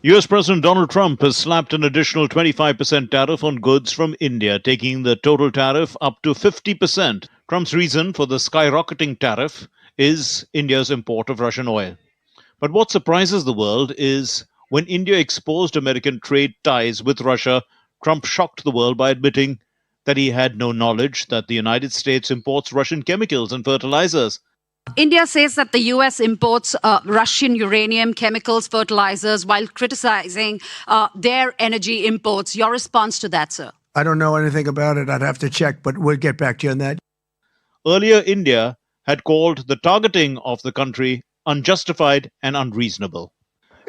US President Donald Trump has slapped an additional 25% tariff on goods from India, taking the total tariff up to 50%. Trump's reason for the skyrocketing tariff is India's import of Russian oil. But what surprises the world is when India exposed American trade ties with Russia, Trump shocked the world by admitting that he had no knowledge that the United States imports Russian chemicals and fertilizers. India says that the US imports Russian uranium, chemicals, fertilizers, while criticizing their energy imports. Your response to that, sir? I don't know anything about it. I'd have to check, but we'll get back to you on that. Earlier, India had called the targeting of the country unjustified and unreasonable.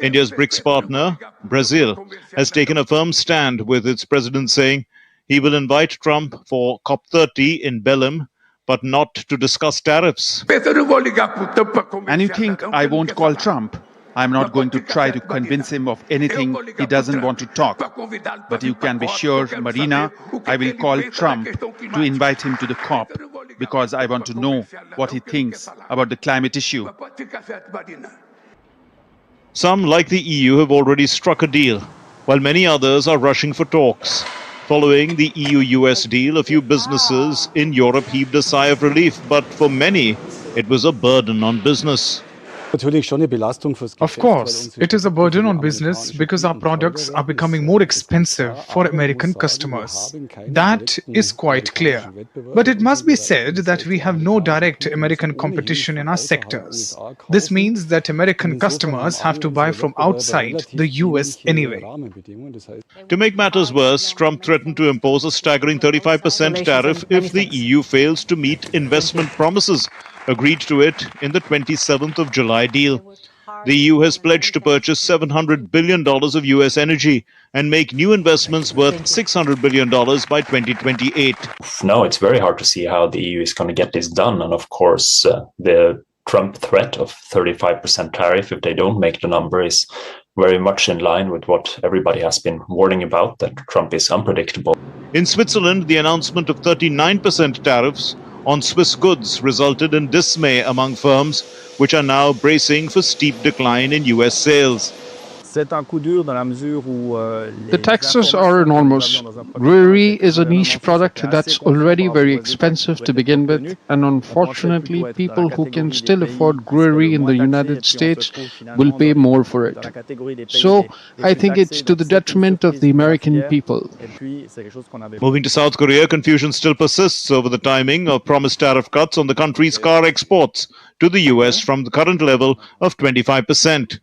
India's BRICS partner, Brazil, has taken a firm stand, with its president saying he will invite Trump for COP30 in Belém, but not to discuss tariffs. And you think I won't call Trump? I'm not going to try to convince him of anything he doesn't want to talk. But you can be sure, Marina, I will call Trump to invite him to the COP, because I want to know what he thinks about the climate issue. Some, like the EU, have already struck a deal, while many others are rushing for talks. Following the EU-US deal, a few businesses in Europe heaved a sigh of relief, but for many, it was a burden on business. Of course, it is a burden on business because our products are becoming more expensive for American customers. That is quite clear. But it must be said that we have no direct American competition in our sectors. This means that American customers have to buy from outside the US anyway. To make matters worse, Trump threatened to impose a staggering 35% tariff if the EU fails to meet investment promises agreed to it in the 27th of July deal. The EU has pledged to purchase $700 billion of US energy and make new investments worth $600 billion by 2028. No, it's very hard to see how the EU is going to get this done. And of course, the Trump threat of 35% tariff, if they don't make the number, is very much in line with what everybody has been warning about, that Trump is unpredictable. In Switzerland, the announcement of 39% tariffs on Swiss goods resulted in dismay among firms, which are now bracing for steep decline in US sales. The taxes are enormous. Brewery is a niche product that's already very expensive to begin with, and unfortunately, people who can still afford brewery in the United States will pay more for it. So, I think it's to the detriment of the American people. Moving to South Korea, confusion still persists over the timing of promised tariff cuts on the country's car exports to the US from the current level of 25%.